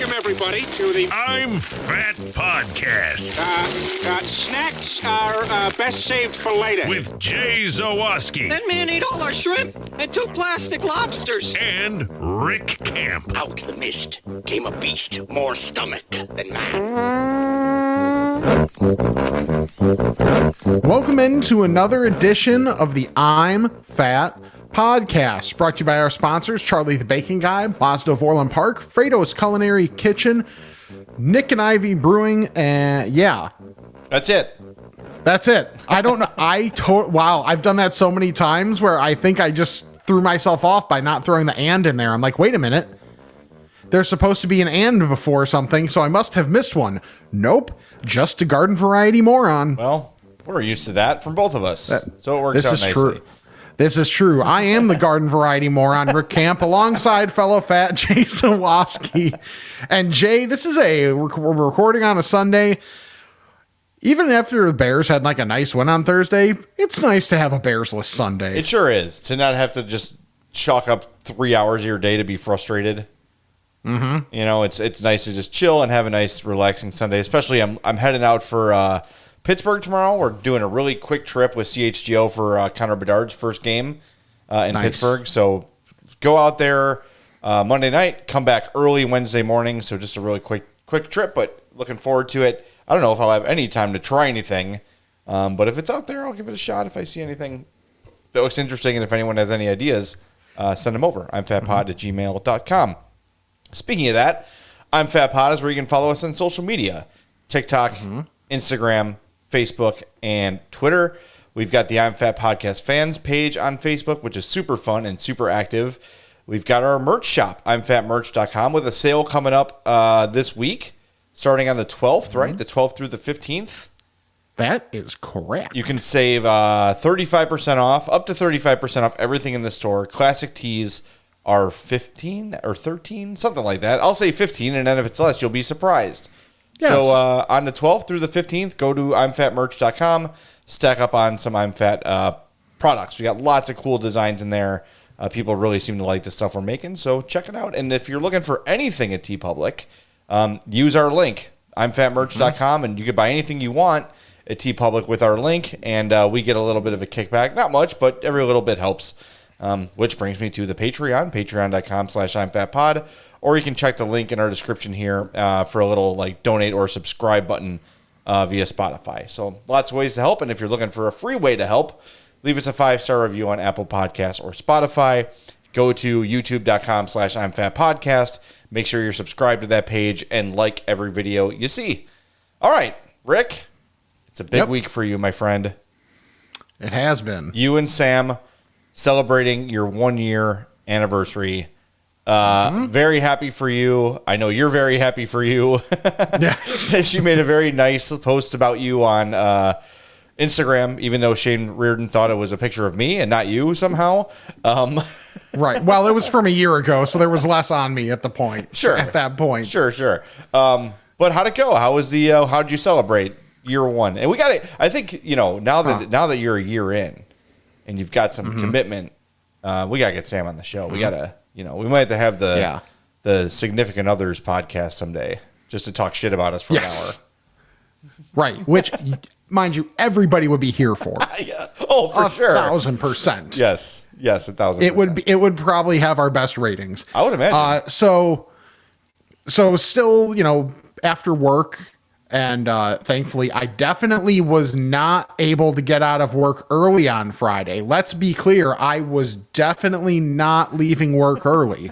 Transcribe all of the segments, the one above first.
Welcome, everybody, to the I'm Fat Podcast. Snacks are best saved for later. With Jay Zawoski. That man ate all our shrimp and 2 plastic lobsters. And Rick Camp. Out of the mist came a beast more stomach than man. Welcome into another edition of the I'm Fat Podcast, brought to you by our sponsors, Charlie the Bacon Guy, Mazda of Orland Park, Frato's Culinary Kitchen, Nick and Ivy Brewing, and yeah. That's it. That's it. I don't know. Wow, I've done that so many times where I think I just threw myself off by not throwing the and in there. I'm like, wait a minute. There's supposed to be an and before something, so I must have missed one. Nope, just a garden variety moron. Well, we're used to that from both of us, so it works out nicely. True. This is true. I am the garden variety moron, Rick Camp, alongside fellow fat Jay Zawoski. And Jay, we're recording on a Sunday. Even after the Bears had like a nice win on Thursday, it's nice to have a Bears-less Sunday. It sure is, to not have to just chalk up 3 hours of your day to be frustrated. Mm-hmm. You know, it's nice to just chill and have a nice, relaxing Sunday. Especially, I'm heading out for Pittsburgh tomorrow. We're doing a really quick trip with CHGO for Connor Bedard's first game in Pittsburgh. So go out there Monday night, come back early Wednesday morning. So just a really quick trip, but looking forward to it. I don't know if I'll have any time to try anything, but if it's out there, I'll give it a shot. If I see anything that looks interesting, and if anyone has any ideas, send them over. I'mFatPod@gmail.com. Speaking of that, I'm Fat Pod is where you can follow us on social media, TikTok, Instagram, Facebook, and Twitter. We've got the I'm Fat Podcast fans page on Facebook, which is super fun and super active. We've got our merch shop, I'mFatMerch.com, with a sale coming up this week, starting on the 12th, right? The 12th through the 15th. That is correct. You can save 35% off, up to 35% off everything in the store. Classic tees are 15 or 13, something like that. I'll say 15, and then if it's less, you'll be surprised. Yes. So on the 12th through the 15th, go to I'mFatMerch.com, stack up on some I'm Fat products. We got lots of cool designs in there. People really seem to like the stuff we're making, so check it out. And if you're looking for anything at TeePublic, use our link, I'mFatMerch.com, and you can buy anything you want at TeePublic with our link, and we get a little bit of a kickback. Not much, but every little bit helps. Which brings me to the Patreon, patreon.com/I'mFatPod, or you can check the link in our description here for a little like donate or subscribe button via Spotify. So lots of ways to help, and if you're looking for a free way to help, leave us a 5-star review on Apple Podcasts or Spotify. Go to youtube.com/I'mFatPodcast. Make sure you're subscribed to that page and like every video you see. All right, Rick, it's a big week for you, my friend. It has been. You and Sam celebrating your 1-year anniversary. Very happy for you. I know you're very happy for you. Yes. She made a very nice post about you on Instagram, even though Shane Reardon thought it was a picture of me and not you somehow. Right. Well, it was from a year ago, so there was less on me at the point. Sure. At that point. Sure. But how'd it go? How was the? How'd you celebrate year 1? And we got it. I think now that you're a year in, and you've got some commitment, we gotta get Sam on the show. We gotta, we might have to have the Significant Others podcast someday just to talk shit about us for an hour. Right. Which, mind you, everybody would be here for. Yeah. Oh, for sure. 1,000%. Yes, 1,000%. It would probably have our best ratings. I would imagine. So still, after work. And thankfully, I definitely was not able to get out of work early on Friday. Let's be clear. I was definitely not leaving work early.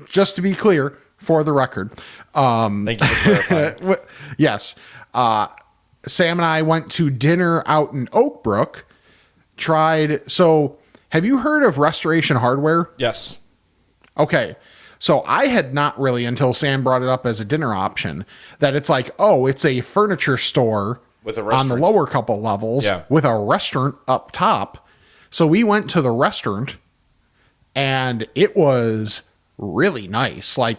Just to be clear, for the record. Thank you for clarifying. Yes. Sam and I went to dinner out in Oak Brook. So have you heard of Restoration Hardware? Yes. Okay. So I had not really, until Sam brought it up as a dinner option, that it's like, it's a furniture store with a on the lower couple levels with a restaurant up top. So we went to the restaurant and it was really nice. Like,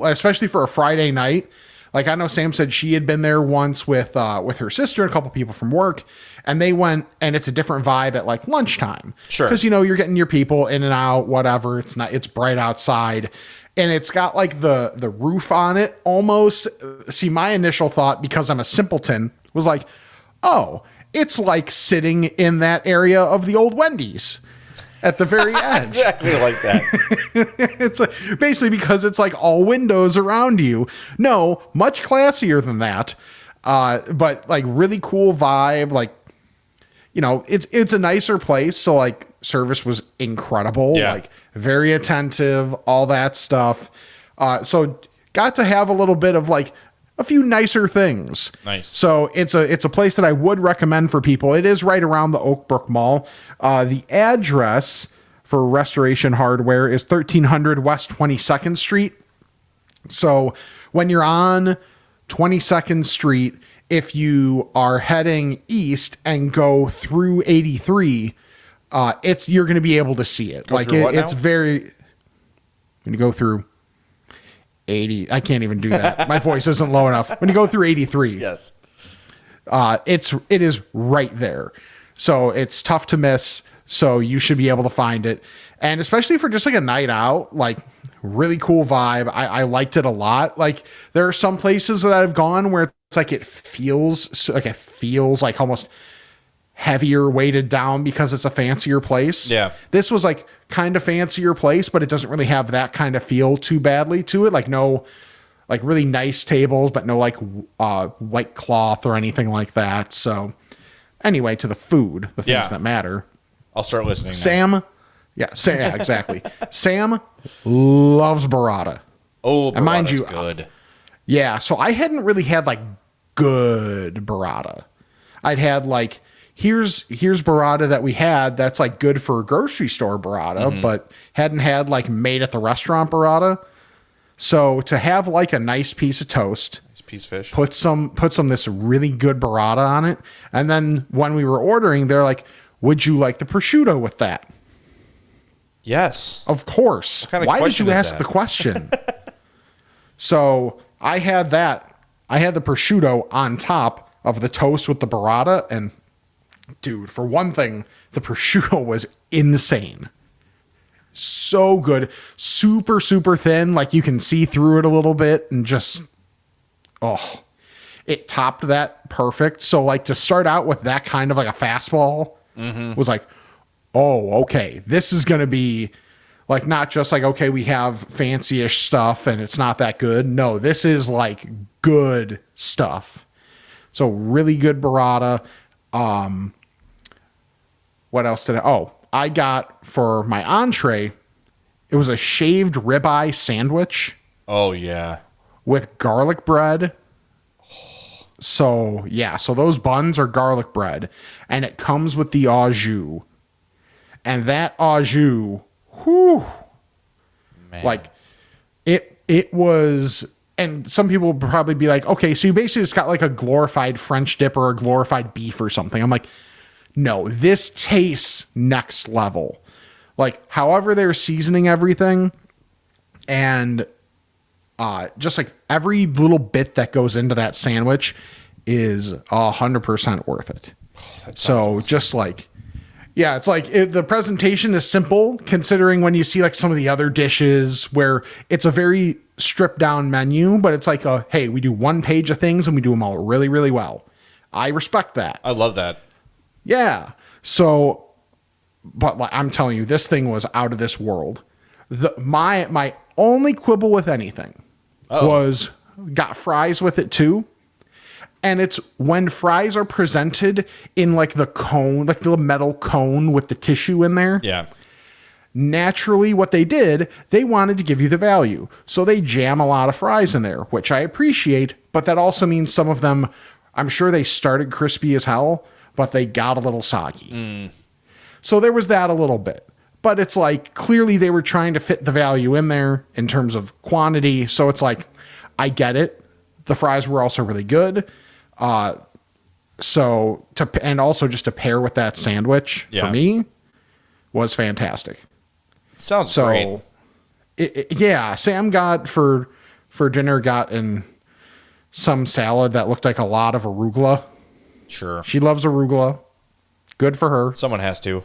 especially for a Friday night. Like, I know Sam said she had been there once with her sister and a couple people from work, and they went, and it's a different vibe at like lunchtime. Sure. Because, you're getting your people in and out, whatever. It's bright outside. and it's got like the roof on it almost. See, my initial thought, because I'm a simpleton, was like, oh, it's like sitting in that area of the old Wendy's at the very edge. Exactly like that. It's basically because it's like all windows around you. No, much classier than that. But like really cool vibe. Like, you know, it's a nicer place. So like service was incredible. Yeah. Like very attentive, all that stuff. So got to have a little bit of like a few nicer things. Nice. So it's a place that I would recommend for people. It is right around the Oak Brook Mall. The address for Restoration Hardware is 1300 West 22nd Street. So when you're on 22nd Street, if you are heading east and go through 83, you're going to be able to see it. It's very, when you go through 80, I can't even do that. My voice isn't low enough. When you go through 83, Yes. it is right there. So it's tough to miss. So you should be able to find it. And especially for just like a night out, like really cool vibe. I liked it a lot. Like there are some places that I've gone where it's like, it feels like almost heavier, weighted down because it's a fancier place. Yeah. This was like kind of fancier place, but it doesn't really have that kind of feel too badly to it. Like no, like really nice tables, but no like white cloth or anything like that. So anyway, to the food, the things that matter. I'll start listening now. Sam, exactly. Sam loves burrata. Oh, and mind you, good. Yeah, so I hadn't really had like good burrata. I'd had like here's burrata that we had that's like good for grocery store burrata, but hadn't had like made at the restaurant burrata. So to have like a nice piece of toast, Nice piece of fish. put some this really good burrata on it, and then when we were ordering, they're like, "Would you like the prosciutto with that?" Yes. Of course. What kind of Why did question you is ask that? the question? So I had that. I had the prosciutto on top of the toast with the burrata. And dude, for one thing, the prosciutto was insane. So good. Super, super thin. Like you can see through it a little bit and just, it topped that perfect. So like to start out with that kind of like a fastball was like, oh, okay, this is going to be like, not just like, okay, we have fancy-ish stuff and it's not that good. No, this is like good stuff. So really good burrata. What else did I got for my entree, it was a shaved ribeye sandwich Oh, yeah. with garlic bread. So yeah, so those buns are garlic bread and it comes with the au jus. And that au jus, whew, Man. like it was, and some people would probably be like, okay, so you basically just got like a glorified French dip or a glorified beef or something. I'm like, no, this tastes next level. Like however they're seasoning everything and just like every little bit that goes into that sandwich is 100% worth it. So awesome. Just like, yeah, it's like the presentation is simple considering when you see like some of the other dishes where it's a very stripped down menu, but it's like, hey, we do one page of things and we do them all really, really well. I respect that. I love that. Yeah. So, but like, I'm telling you, this thing was out of this world. My only quibble with anything was got fries with it too. And it's when fries are presented in like the cone, like the metal cone with the tissue in there. Yeah. Naturally, what they did, they wanted to give you the value. So they jam a lot of fries in there, which I appreciate. But that also means some of them, I'm sure they started crispy as hell, but they got a little soggy. So there was that a little bit. But it's like, clearly they were trying to fit the value in there in terms of quantity. So it's like, I get it. The fries were also really good. And also just to pair with that sandwich for me was fantastic. Sounds great. Sam got for dinner in some salad that looked like a lot of arugula. Sure. She loves arugula. Good for her. Someone has to.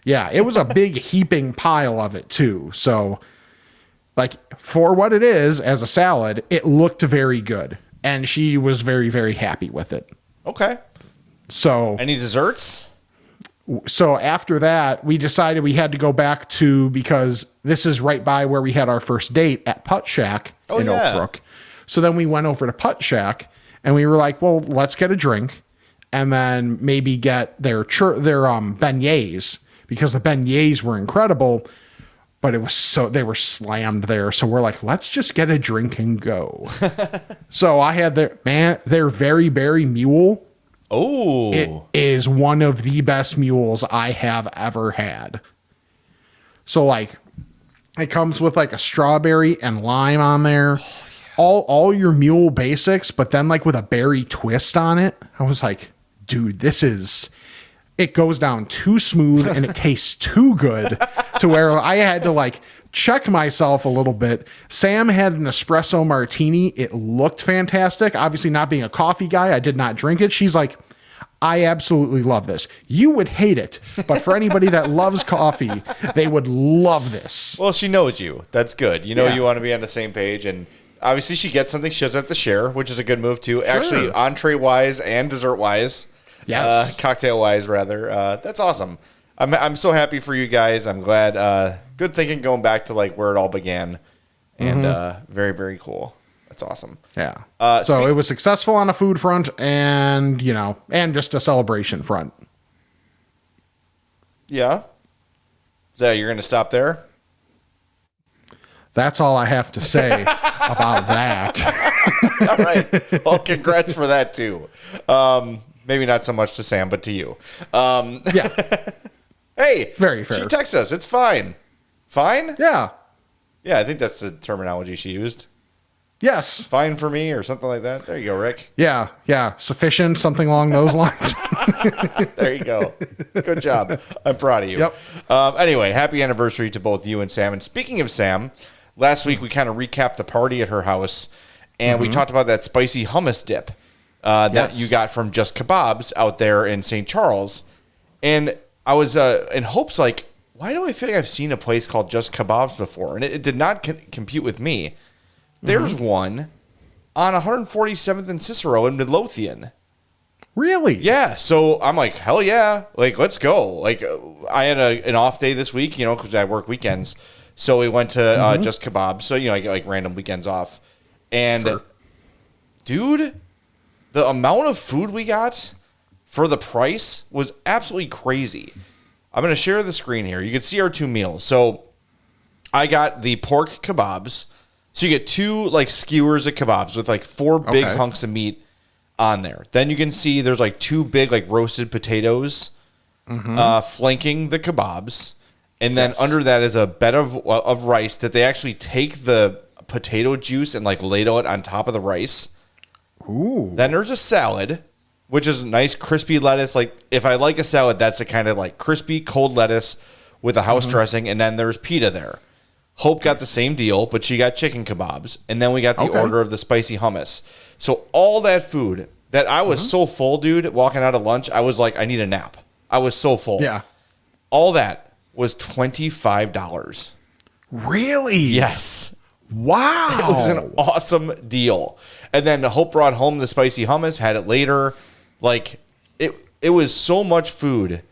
Yeah, it was a big heaping pile of it too. So like for what it is as a salad, it looked very good. And she was very, very happy with it. Okay. So any desserts? So after that, we decided we had to go back to, because this is right by where we had our first date at Putt Shack in Oak Brook. So then we went over to Putt Shack and we were like, well, let's get a drink and then maybe get their beignets, because the beignets were incredible, but they were slammed there. So we're like, let's just get a drink and go. So I had their Very Berry Mule. Oh, it is one of the best mules I have ever had. So like, it comes with like a strawberry and lime on there. Oh, yeah. All your mule basics, but then like with a berry twist on it. I was like, dude, it goes down too smooth and it tastes too good to where I had to like check myself a little bit. Sam had an espresso martini. It looked fantastic. Obviously, not being a coffee guy, I did not drink it. She's like, I absolutely love this. You would hate it, but for anybody that loves coffee, they would love this. Well, she knows you. That's good. You want to be on the same page, and obviously she gets something she doesn't have to share, which is a good move too. Sure. Actually, entree-wise and dessert-wise. Yes. Cocktail-wise, rather. That's awesome. I'm so happy for you guys. I'm glad. Good thinking going back to like where it all began. And very, very cool. That's awesome. Yeah. So it was successful on a food front and, and just a celebration front. Yeah. So you're going to stop there? That's all I have to say about that. All right. Well, congrats for that too. Maybe not so much to Sam, but to you. Yeah. Hey. Very fair. She texts us. It's fine. Fine? Yeah. Yeah, I think that's the terminology she used. Yes. Fine for me or something like that. There you go, Rick. Yeah. Sufficient, something along those lines. There you go. Good job. I'm proud of you. Yep. Anyway, happy anniversary to both you and Sam. And speaking of Sam, last week we kind of recapped the party at her house, and we talked about that spicy hummus dip that you got from Just Kabobs out there in St. Charles. And I was in hopes, like, why do I feel like I've seen a place called Just Kabobs before? And it did not compute with me. There's one on 147th and Cicero in Midlothian. Really? Yeah. So I'm like, hell yeah. Like, let's go. Like, I had an off day this week, because I work weekends. So we went to Just Kabobs. So, I get like random weekends off. And, dude, the amount of food we got for the price was absolutely crazy. I'm going to share the screen here. You can see our two meals. So I got the pork kebabs. So you get two like skewers of kebabs with like four big hunks of meat on there. Then you can see there's like two big like roasted potatoes flanking the kebabs. And then under that is a bed of rice that they actually take the potato juice and like ladle it on top of the rice. Ooh. Then there's a salad, which is nice crispy lettuce. Like if I like a salad, that's a kind of like crispy cold lettuce with a house dressing. And then there's pita there. Hope got the same deal, but she got chicken kebabs. And then we got the order of the spicy hummus. So all that food that I was so full, dude, walking out of lunch, I was like, I need a nap. I was so full. Yeah. All that was $25. Really? Yes. Wow. It was an awesome deal. And then Hope brought home the spicy hummus, had it later. Like, it was so much food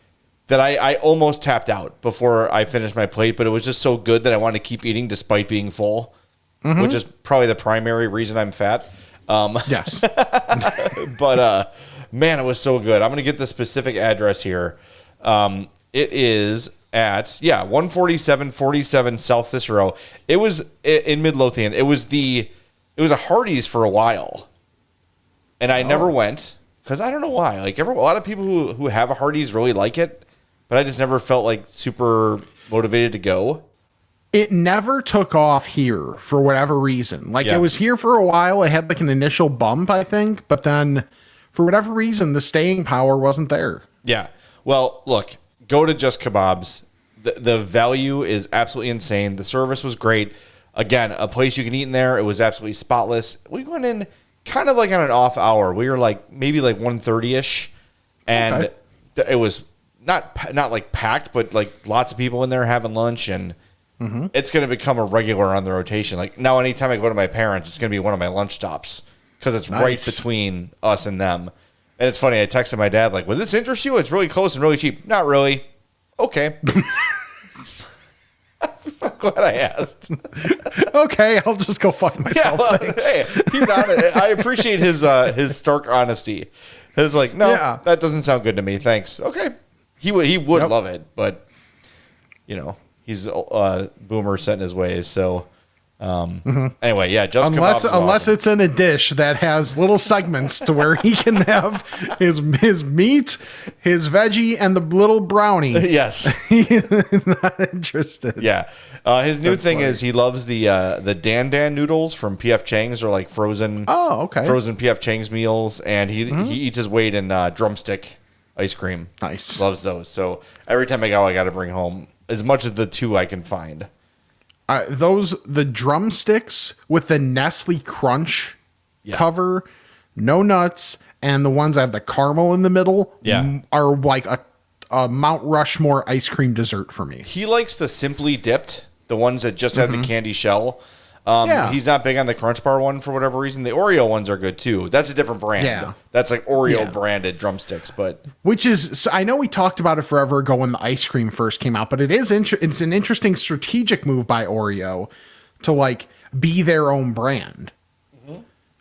that I almost tapped out before I finished my plate, but it was just so good that I wanted to keep eating despite being full, which is probably the primary reason I'm fat. Yes. But, man, it was so good. I'm going to get the specific address here. It is at, 14747 South Cicero. It was in Midlothian. It was a Hardee's for a while, and I never went because I don't know why. Like a lot of people who have a Hardee's really like it, but I just never felt like super motivated to go. It never took off here for whatever reason. Like it was here for a while. It had like an initial bump, I think, but then for whatever reason, the staying power wasn't there. Yeah. Well, look, go to Just Kabobs. The value is absolutely insane. The service was great. Again, a place you can eat in there. It was absolutely spotless. We went in kind of like on an off hour. We were like maybe like 1:30ish, and it was not like packed, but like lots of people in there having lunch, and it's going to become a regular on the rotation. Like now, anytime I go to my parents, it's going to be one of my lunch stops because it's right between us and them. And it's funny. I texted my dad like, "Would this interest you? It's really close and really cheap." Not really. Okay. I'm glad I asked. Okay, I'll just go fuck myself. Yeah, well, thanks. hey, he's honest. I appreciate his stark honesty. It's like, no, that doesn't sound good to me. Thanks. Okay, he would love it, but he's boomer set in his ways. So anyway, yeah, Just Kabobs is unless awesome. it's in a dish that has little segments to where he can have his meat, his veggie, and the little brownie. Yes, He's not interested. yeah. His new thing is he loves the Dan Dan noodles from PF Chang's, or like frozen. Oh, okay. Frozen PF Chang's meals, and he eats his weight in drumstick ice cream. Nice. Loves those. So every time I go, I got to bring home as much of the 2 I can find. The drumsticks with the Nestle Crunch cover, no nuts, and the ones that have the caramel in the middle are like a Mount Rushmore ice cream dessert for me. He likes the Simply Dipped, the ones that just have the candy shell. He's not big on the Crunch Bar one for whatever reason. The Oreo ones are good too. That's a different brand. Yeah. That's like Oreo branded drumsticks, but which is, I know we talked about it forever ago when the ice cream first came out, but it's an interesting strategic move by Oreo to like be their own brand,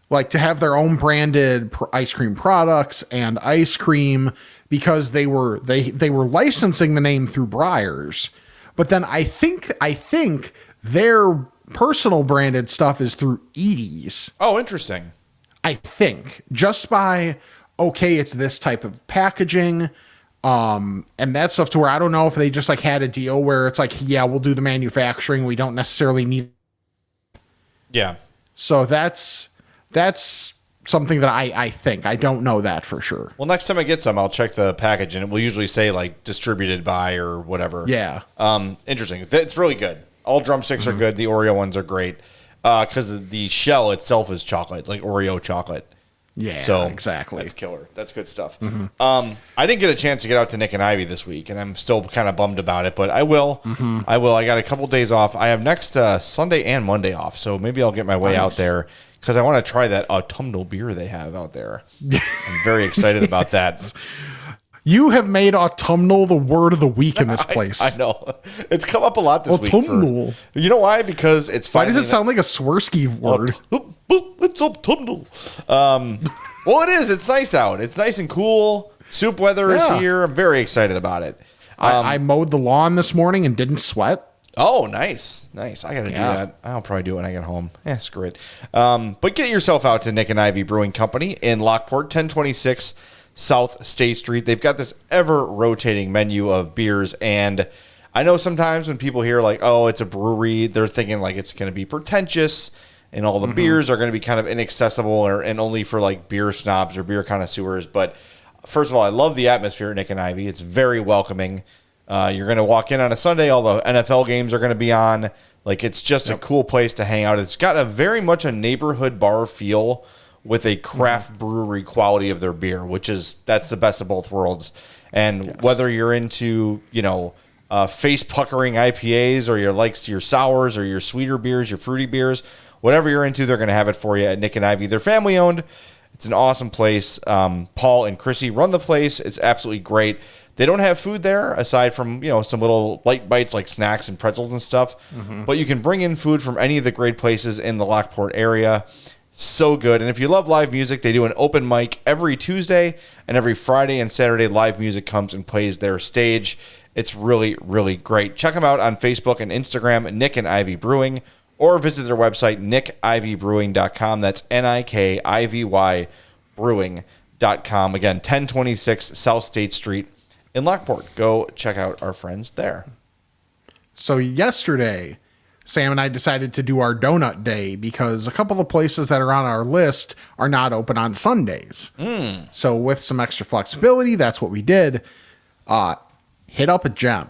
like to have their own branded ice cream products and ice cream, because they were licensing the name through Breyers, but then I think their personal branded stuff is through Edie's. Oh, interesting. I think just by, it's this type of packaging, and that stuff, to where I don't know if they just like had a deal where it's like, yeah, we'll do the manufacturing. We don't necessarily need. Yeah. So that's something that I think. I don't know that for sure. Well, next time I get some, I'll check the package, and it will usually say like distributed by or whatever. Yeah. Interesting. It's really good. All drumsticks are good. The Oreo ones are great because the shell itself is chocolate, like Oreo chocolate. Yeah, so exactly. That's killer. That's good stuff. I didn't get a chance to get out to Nick and Ivy this week, and I'm still kind of bummed about it, but I will. I will. I got a couple days off. I have next Sunday and Monday off, so maybe I'll get my way out there because I want to try that autumnal beer they have out there. I'm very excited about that. You have made autumnal the word of the week in this place. I know. It's come up a lot this autumnal. week. You know why? Because it's Why does it sound like a Swirsky word? It's autumnal. Well, it is. It's nice out. It's nice and cool. Soup weather is here. I'm very excited about it. I mowed the lawn this morning and didn't sweat. Oh, nice. I got to do that. I'll probably do it when I get home. Yeah, screw it. But get yourself out to Nick and Ivy Brewing Company in Lockport, 1026 South State Street. They've got this ever rotating menu of beers, and I know sometimes when people hear like, oh, it's a brewery, they're thinking like it's going to be pretentious and all the beers are going to be kind of inaccessible and only for like beer snobs or beer connoisseurs. But first of all, I love the atmosphere at Nick and Ivy. It's very welcoming. You're going to walk in on a Sunday, all the NFL games are going to be on. Like, it's just a cool place to hang out. It's got a very much a neighborhood bar feel with a craft brewery quality of their beer, that's the best of both worlds. And whether you're into, face puckering IPAs or your sours or your sweeter beers, your fruity beers, whatever you're into, they're going to have it for you at Nick and Ivy. They're family owned. It's an awesome place. Paul and Chrissy run the place. It's absolutely great. They don't have food there aside from, some little light bites like snacks and pretzels and stuff. But you can bring in food from any of the great places in the Lockport area. So good. And if you love live music, they do an open mic every Tuesday, and every Friday and Saturday live music comes and plays their stage. It's really, really great. Check them out on Facebook and Instagram, Nick and Ivy Brewing, or visit their website, nickivybrewing.com. That's NIKIVY brewing.com. Again, 1026 South State Street in Lockport. Go check out our friends there. So yesterday, Sam and I decided to do our donut day because a couple of places that are on our list are not open on Sundays. So with some extra flexibility, that's what we did. Hit up a Gem.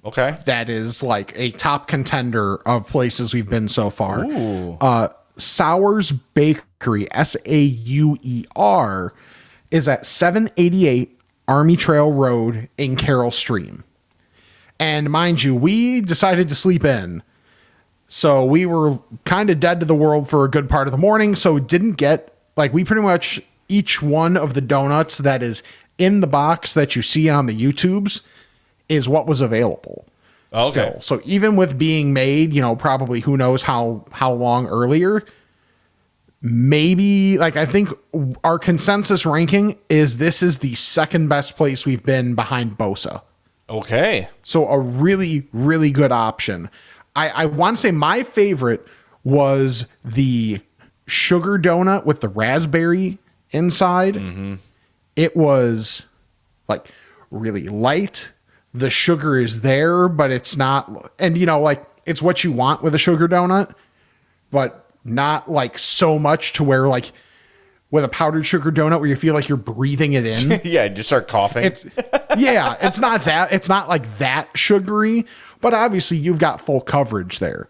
Okay. That is like a top contender of places we've been so far. Sauer's Bakery, Sauer, is at 788 Army Trail Road in Carroll Stream. And mind you, we decided to sleep in. So we were kind of dead to the world for a good part of the morning. So didn't get, like, we pretty much, each one of the donuts that is in the box that you see on the YouTubes is what was available. Okay. Still. So even with being made, you know, probably who knows how long earlier, maybe, like, I think our consensus ranking is this is the second best place we've been behind Bosa. Okay. So a really, really good option. I want to say my favorite was the sugar donut with the raspberry inside. Mm-hmm. It was like really light. The sugar is there, but it's not, and you know, like it's what you want with a sugar donut, but not like so much to where like with a powdered sugar donut where you feel like you're breathing it in. Yeah, you start coughing. It's not that. It's not like that sugary, but obviously you've got full coverage there.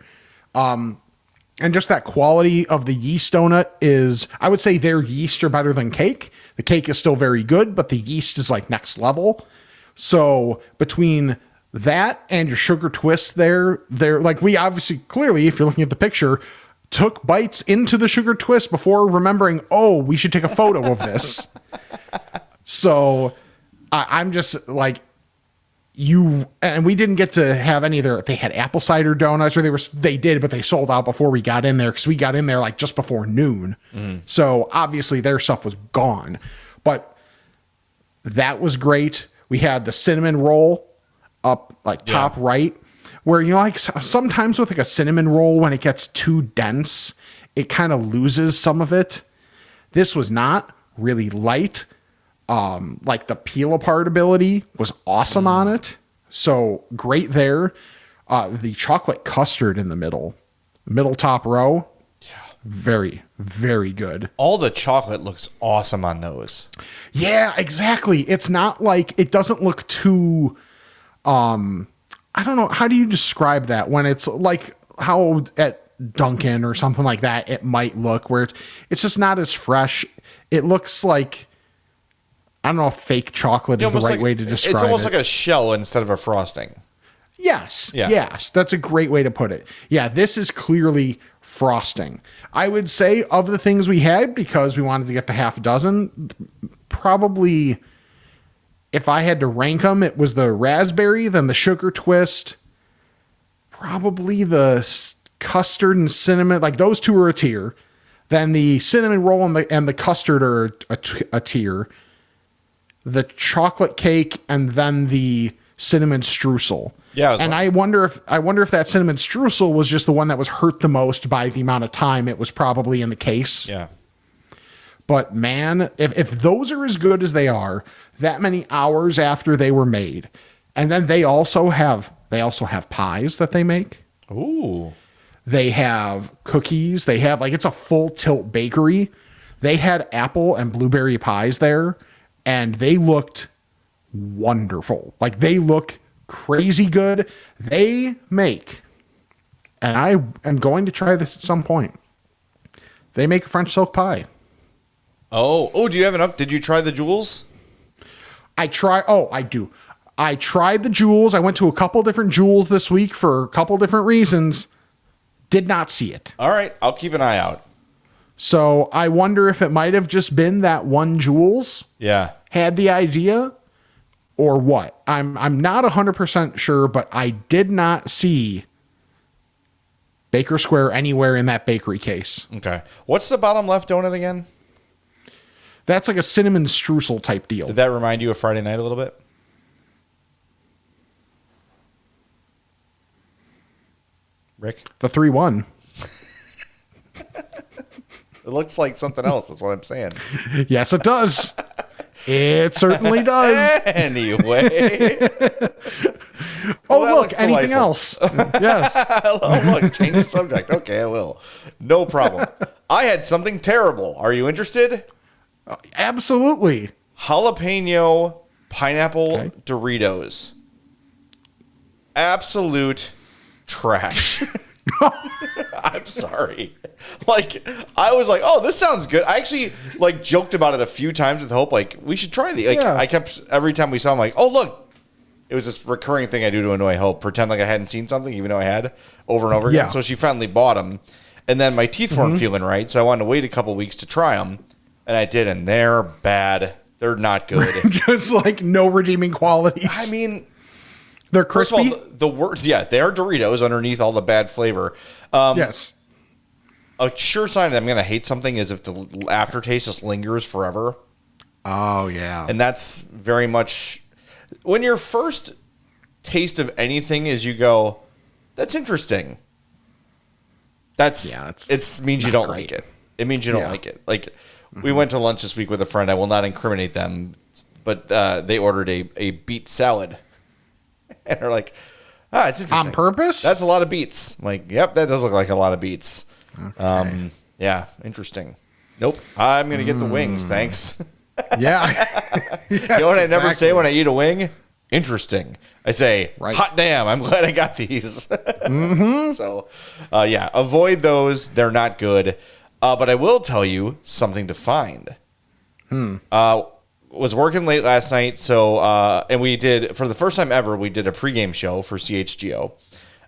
And just that quality of the yeast donut is, I would say their yeast are better than cake. The cake is still very good, but the yeast is like next level. So between that and your sugar twist they're like, we obviously clearly, if you're looking at the picture, took bites into the sugar twist before remembering, oh, we should take a photo of this. So I'm just like, and we didn't get to have any of their, they had apple cider donuts, or they did, but they sold out before we got in there, because we got in there like just before noon. So obviously their stuff was gone, but that was great. We had the cinnamon roll up like top right, where, you know, like sometimes with like a cinnamon roll, when it gets too dense, it kind of loses some of it. This was not really light. Like the peel apart ability was awesome on it. So great there. The chocolate custard in the middle top row. Yeah. Very, very good. All the chocolate looks awesome on those. Yeah, exactly. It's not like, it doesn't look too, I don't know. How do you describe that when it's like how at Dunkin' or something like that, it might look where it's just not as fresh. It looks like, I don't know if fake chocolate is the right way to describe it. It's almost like a shell instead of a frosting. Yes. Yeah. Yes. That's a great way to put it. Yeah. This is clearly frosting. I would say of the things we had, because we wanted to get the half dozen, probably if I had to rank them, it was the raspberry, then the sugar twist, probably the custard and cinnamon. Like those two are a tier. Then the cinnamon roll and the custard are a tier. The chocolate cake, and then the cinnamon streusel. Yeah, and I wonder if that cinnamon streusel was just the one that was hurt the most by the amount of time it was probably in the case. Yeah. But man, if those are as good as they are, that many hours after they were made, and then they also have pies that they make. Ooh. They have cookies. They have, like, it's a full tilt bakery. They had apple and blueberry pies there, and they looked wonderful. Like, they look crazy good. They make, and I am going to try this at some point, they make a French silk pie. Oh, do you have did you try the jewels? I do. I tried the jewels. I went to a couple different jewels this week for a couple different reasons. Did not see it. All right, I'll keep an eye out. So I wonder if it might have just been that one Jules had the idea, or what. I'm not 100% sure, but I did not see Baker Square anywhere in that bakery case. Okay. What's the bottom left donut again? That's like a cinnamon streusel type deal. Did that remind you of Friday night a little bit? Rick? The 3-1. It looks like something else, is what I'm saying. Yes, it does. It certainly does. Anyway. Look, anything else? Yes. Oh, look, change the subject. Okay, I will. No problem. I had something terrible. Are you interested? Absolutely. Jalapeno pineapple Doritos. Absolute trash. I'm sorry. Like, I was like, oh, this sounds good. I actually joked about it a few times with Hope. Like, we should try the. I kept, every time we saw them, like, oh, look, it was this recurring thing I do to annoy Hope. Pretend like I hadn't seen something, even though I had, over and over again. Yeah. So she finally bought them. And then my teeth weren't feeling right, so I wanted to wait a couple weeks to try them. And I did, and they're bad. They're not good. Just like no redeeming qualities. I mean, they're first crispy. of all, the word, yeah, they are Doritos underneath all the bad flavor. Yes. A sure sign that I'm going to hate something is if the aftertaste just lingers forever. Oh, yeah. And that's very much when your first taste of anything is you go, that's interesting. It means you don't like it. It means you don't like it. Like we went to lunch this week with a friend. I will not incriminate them, but they ordered a beet salad. And they're like, it's interesting. On purpose? That's a lot of beets. I'm like, yep, that does look like a lot of beets. Okay. Yeah, interesting. Nope. I'm going to get the wings. Thanks. Yeah. You know what I never say when I eat a wing? Interesting. I say, hot damn, I'm glad I got these. So, avoid those. They're not good. But I will tell you something to find. Was working late last night, so and we did, for the first time ever, we did a pregame show for CHGO.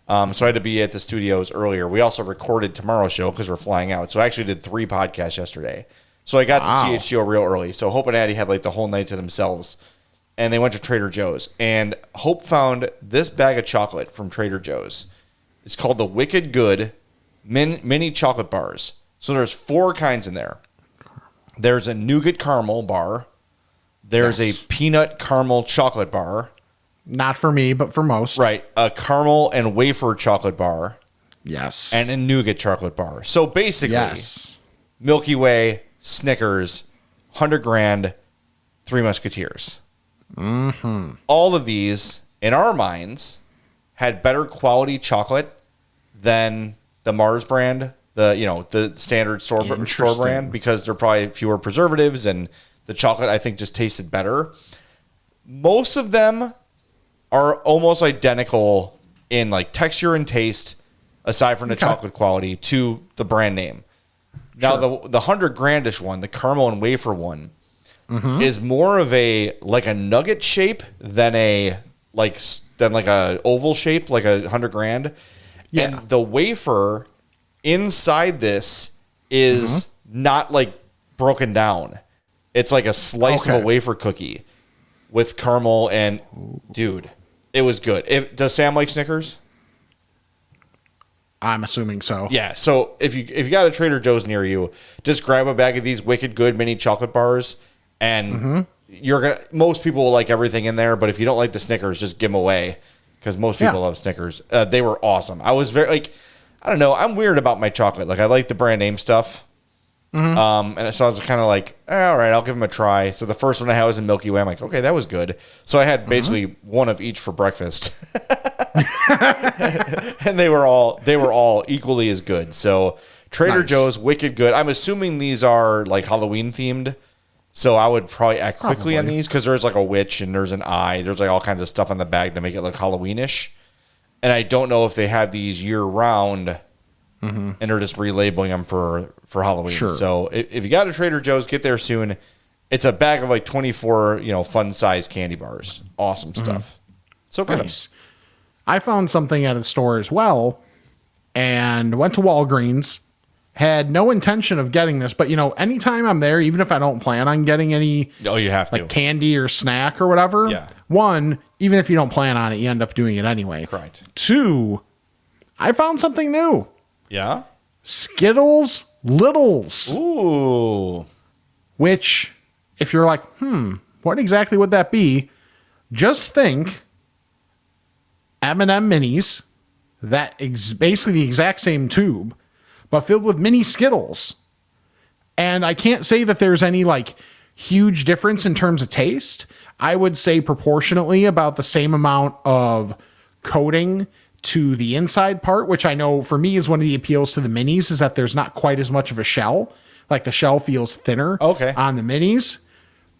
So I had to be at the studios earlier. We also recorded tomorrow's show because we're flying out. So I actually did 3 podcasts yesterday. So I got to CHGO real early. So Hope and Addie had like the whole night to themselves. And they went to Trader Joe's. And Hope found this bag of chocolate from Trader Joe's. It's called the Wicked Good mini chocolate bars. So there's 4 kinds in there. There's a nougat caramel bar. There's a peanut caramel chocolate bar. Not for me, but for most. Right. A caramel and wafer chocolate bar. Yes. And a nougat chocolate bar. So basically, Milky Way, Snickers, 100 Grand, 3 Musketeers. All of these, in our minds, had better quality chocolate than the Mars brand, the standard store brand, because they're probably fewer preservatives, and the chocolate, I think, just tasted better. Most of them are almost identical in like texture and taste, aside from the chocolate quality, to the brand name. Now, the 100 Grandish one, the caramel and wafer one, is more of a nugget shape than a oval shape, like a 100 Grand. Yeah. And the wafer inside this is not like broken down. It's like a slice of a wafer cookie with caramel, and dude, it was good. Does Sam like Snickers? I'm assuming so. Yeah. So if you got a Trader Joe's near you, just grab a bag of these Wicked Good mini chocolate bars, and most people will like everything in there. But if you don't like the Snickers, just give them away, because most people love Snickers. They were awesome. I was very I don't know. I'm weird about my chocolate. Like I like the brand name stuff. And so I was kind of like, all right, I'll give them a try. So the first one I had was in Milky Way. I'm like, okay, that was good. So I had basically one of each for breakfast. And they were all equally as good. So Trader Joe's, Wicked Good. I'm assuming these are like Halloween themed. So I would probably act quickly on these, because there's like a witch and there's an eye. There's like all kinds of stuff on the bag to make it look Halloweenish. And I don't know if they have these year round. And they're just relabeling them for Halloween. Sure. So if you got a Trader Joe's, get there soon. It's a bag of like 24, fun size candy bars. Awesome stuff. So good. Nice. I found something at a store as well, and went to Walgreens. Had no intention of getting this, but anytime I'm there, even if I don't plan on getting any, you have to, candy or snack or whatever. Yeah. 1, even if you don't plan on it, you end up doing it anyway. Right. 2, I found something new. Yeah? Skittles Littles. Ooh. Which, if you're like, what exactly would that be? Just think M&M minis, basically the exact same tube, but filled with mini Skittles. And I can't say that there's any huge difference in terms of taste. I would say proportionately about the same amount of coating to the inside part, which I know for me is one of the appeals to the minis, is that there's not quite as much of a shell. Like the shell feels thinner on the minis.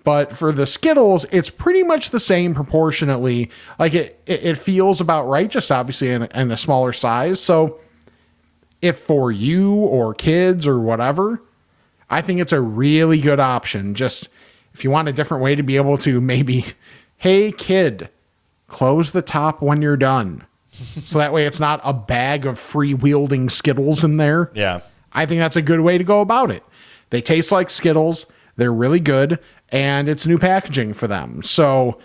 But for the Skittles, it's pretty much the same proportionately. Like it feels about right, just obviously in a smaller size. So if for you or kids or whatever, I think it's a really good option. Just if you want a different way to be able to maybe, hey kid, close the top when you're done. So that way it's not a bag of free-wielding Skittles in there. Yeah. I think that's a good way to go about it. They taste like Skittles. They're really good, and it's new packaging for them. So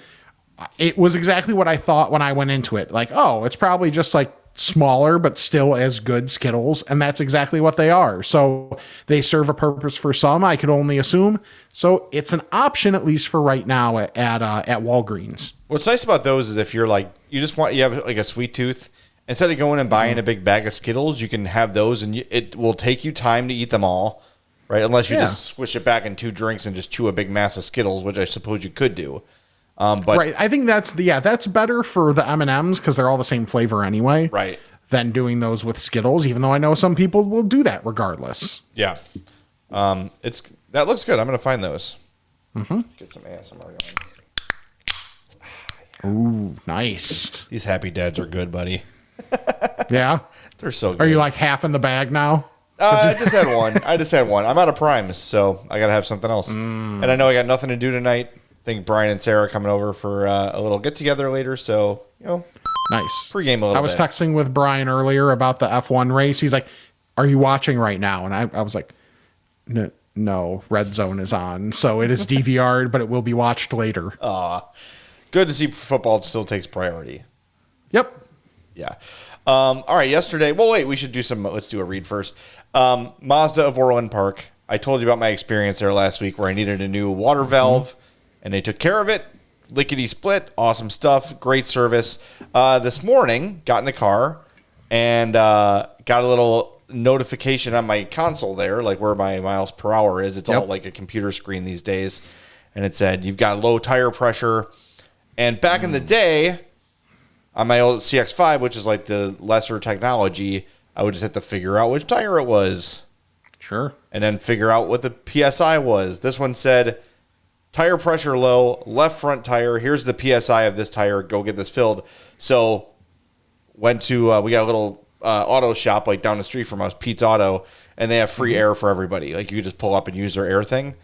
it was exactly what I thought when I went into it. Like, oh, it's probably just like smaller, but still as good Skittles. And that's exactly what they are. So they serve a purpose for some, I could only assume. So it's an option, at least for right now, at Walgreens. What's nice about those is if you're like, you have like a sweet tooth, instead of going and buying a big bag of Skittles, you can have those, and it will take you time to eat them all, right? Unless you just swish it back in 2 drinks and just chew a big mass of Skittles, which I suppose you could do. But right, I think that's better for the M&Ms because they're all the same flavor anyway. Right. Than doing those with Skittles, even though I know some people will do that regardless. Yeah. That looks good. I'm gonna find those. Get some ASMR going. Ooh, nice. These Happy Dads are good, buddy. Yeah. They're so good. Are you like half in the bag now? I just had one. I'm out of Primes, so I gotta have something else. And I know I got nothing to do tonight. I think Brian and Sarah are coming over for a little get together later, so Nice. Pre-game a little bit. I was texting with Brian earlier about the F1 race. He's like, "Are you watching right now?" And I was like, "No, Red Zone is on, so it is DVR'd, but it will be watched later." Good to see football still takes priority. Yep. Yeah. All right. Yesterday. Well, wait. We should do some. Let's do a read first. Mazda of Orland Park. I told you about my experience there last week where I needed a new water valve. And they took care of it. Lickety split. Awesome stuff. Great service. This morning, got in the car and got a little notification on my console there, like where my miles per hour is. It's all like a computer screen these days. And it said, you've got low tire pressure. And back in the day, on my old CX-5, which is like the lesser technology, I would just have to figure out which tire it was. Sure. And then figure out what the PSI was. This one said, tire pressure low, left front tire. Here's the PSI of this tire. Go get this filled. So went to, we got a little auto shop like down the street from us, Pete's Auto, and they have free air for everybody. Like you could just pull up and use their air thing.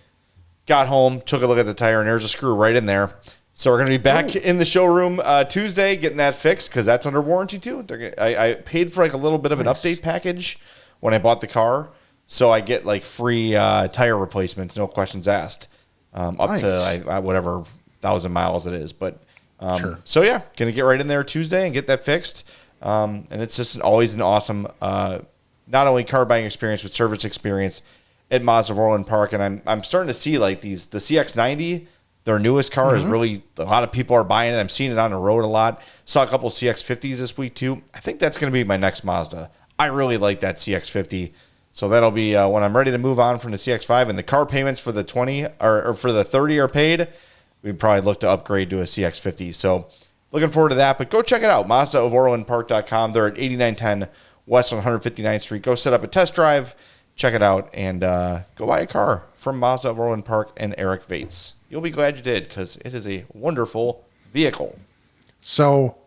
Got home, took a look at the tire, and there's a screw right in there. So we're going to be back in the showroom Tuesday getting that fixed because that's under warranty too. I paid for like a little bit of an update package when I bought the car. So I get like free tire replacements, no questions asked. Up to whatever 1,000 miles it is. But so yeah, going to get right in there Tuesday and get that fixed. And it's just always an awesome, not only car buying experience, but service experience at Mazda of Orland Park. And I'm starting to see like the CX-90, their newest car is really, a lot of people are buying it. I'm seeing it on the road a lot. Saw a couple CX-50s this week too. I think that's going to be my next Mazda. I really like that CX-50. So that'll be when I'm ready to move on from the CX-5 and the car payments for the 20 or for the 30 are paid. We'd probably look to upgrade to a CX-50. So looking forward to that. But go check it out, MazdaofOrlandPark.com. They're at 8910 West 159th Street. Go set up a test drive, check it out, and go buy a car from Mazda of Orland Park and Eric Vates. You'll be glad you did because it is a wonderful vehicle. So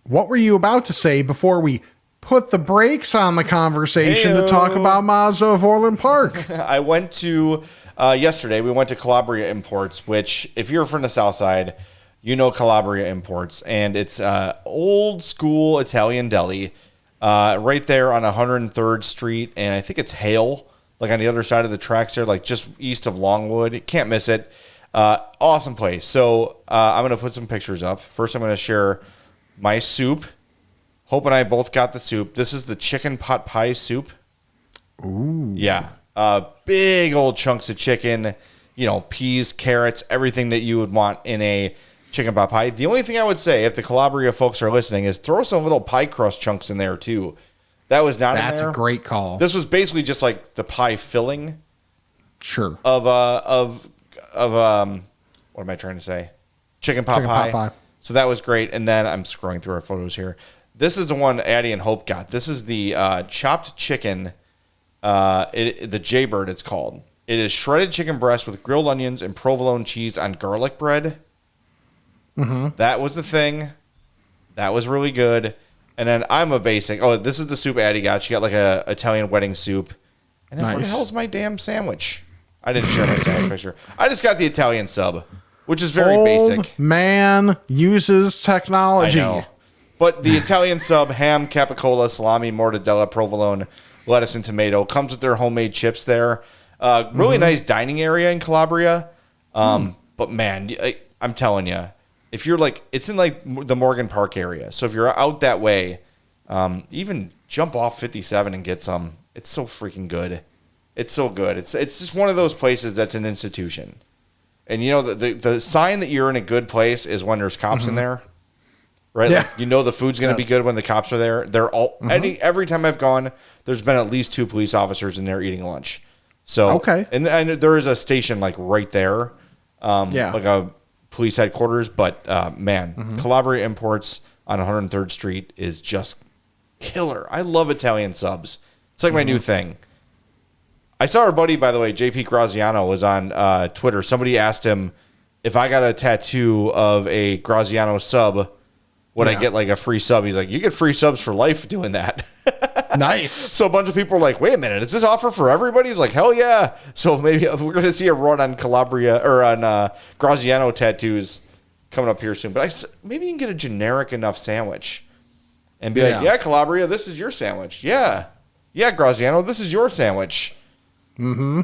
what were you about to say before we put the brakes on the conversation to talk about Mazda of Orland Park? I went to, yesterday, we went to Calabria Imports, which, if you're from the South Side, you know Calabria Imports. And it's old school Italian deli right there on 103rd Street. And I think it's Hale, like on the other side of the tracks there, like just east of Longwood. Can't miss it. Awesome place. So I'm going to put some pictures up. First, I'm going to share my soup. Hope and I both got the soup. This is the chicken pot pie soup. Ooh. Yeah. Big old chunks of chicken, peas, carrots, everything that you would want in a chicken pot pie. The only thing I would say, if the Calabria folks are listening, is throw some little pie crust chunks in there too. That was not in there. That's a great call. This was basically just like the pie filling. Sure. Of what am I trying to say? Chicken pot pie. So that was great. And then I'm scrolling through our photos here. This is the one Addie and Hope got. This is the chopped chicken, the Jaybird it's called. It is shredded chicken breast with grilled onions and provolone cheese on garlic bread. Mm-hmm. That was the thing. That was really good. And then I'm a basic. Oh, this is the soup Addie got. She got like a Italian wedding soup. And then where the hell's my damn sandwich? I didn't share my sandwich picture. I just got the Italian sub. which is very Old basic. Man uses technology. I know. But the Italian sub, ham, capicola, salami, mortadella, provolone, lettuce, and tomato, comes with their homemade chips there. Really nice dining area in Calabria. But man, I'm telling you, if you're like, it's in like the Morgan Park area. So if you're out that way, even jump off 57 and get some. It's so freaking good. It's so good. It's just one of those places that's an institution. And you know, the sign that you're in a good place is when there's cops in there. Right? Yeah. Like, you know the food's going to be good when the cops are there. They're all every time I've gone, there's been at least 2 police officers in there eating lunch. So Okay. and there is a station like right there. Like a police headquarters, but man, Calabria Imports on 103rd Street is just killer. I love Italian subs. It's like my new thing. I saw our buddy, by the way, JP Graziano, was on Twitter. Somebody asked him if I got a tattoo of a Graziano sub, would I get like a free sub? He's like, you get free subs for life doing that. Nice. So a bunch of people are like, wait a minute, is this offer for everybody? He's like, hell yeah. So maybe we're going to see a run on Calabria or on Graziano tattoos coming up here soon. But maybe you can get a generic enough sandwich and be like, yeah, Calabria, this is your sandwich. Yeah. Yeah, Graziano, this is your sandwich. Mm-hmm.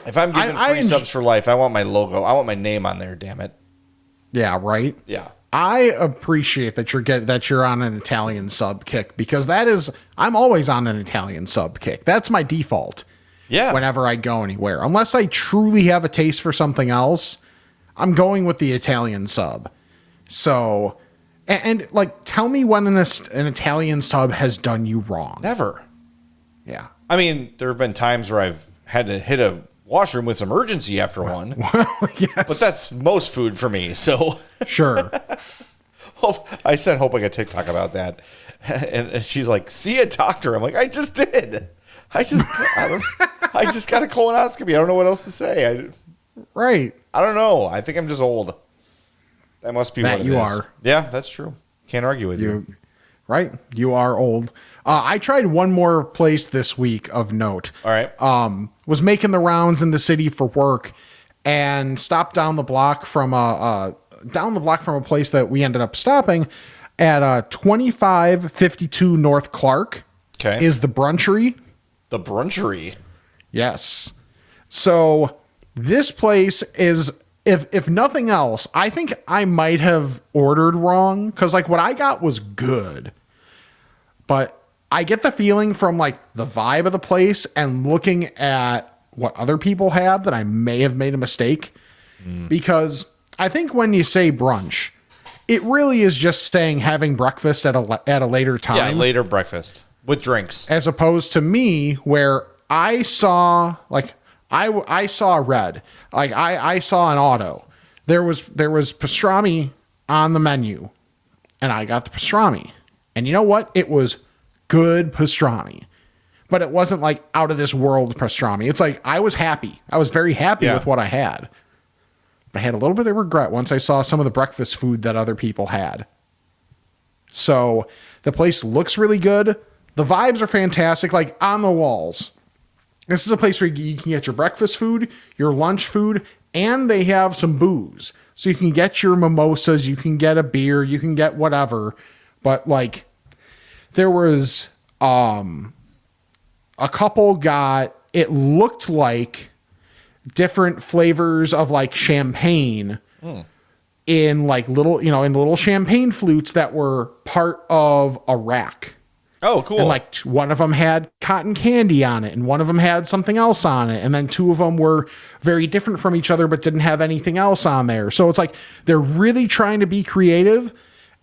If I'm giving free subs for life, I want my logo. I want my name on there, damn it. Yeah, right? Yeah. I appreciate that you're on an Italian sub kick, because I'm always on an Italian sub kick. That's my default. Yeah. Whenever I go anywhere, unless I truly have a taste for something else, I'm going with the Italian sub. So, and like, tell me when an Italian sub has done you wrong. Never. Yeah. I mean, there have been times where I've had to hit a washroom with some urgency after one. Well, yes. But that's most food for me, so. Sure. I sent Hope like a TikTok about that. And she's like, see a doctor. I'm like, I just did. I just got a colonoscopy. I don't know what else to say. Right. I don't know. I think I'm just old. That must be what it is. You are. Yeah, that's true. Can't argue with you. Right. You are old. I tried one more place this week of note. All right. Was making the rounds in the city for work and stopped down the block from a place that we ended up stopping at 2552 North Clark. Okay. Is the Brunchery. The Brunchery. Yes. So this place is, if nothing else, I think I might have ordered wrong, because like what I got was good, but I get the feeling from like the vibe of the place and looking at what other people had that I may have made a mistake, because I think when you say brunch, it really is just having breakfast at a later time. Yeah, later breakfast with drinks. As opposed to me, where I saw like I saw red, like I saw an auto. There was pastrami on the menu, and I got the pastrami, and you know what? It was good pastrami, but it wasn't like out of this world pastrami. It's like I was happy. I was very happy with what I had. But I had a little bit of regret once I saw some of the breakfast food that other people had. So the place looks really good. The vibes are fantastic, like on the walls. This is a place where you can get your breakfast food, your lunch food, and they have some booze. So you can get your mimosas, you can get a beer, you can get whatever. But like, there was a couple it looked like different flavors of like champagne in like little champagne flutes that were part of a rack. Oh, cool. And like one of them had cotton candy on it and one of them had something else on it. And then 2 of them were very different from each other, but didn't have anything else on there. So it's like, they're really trying to be creative,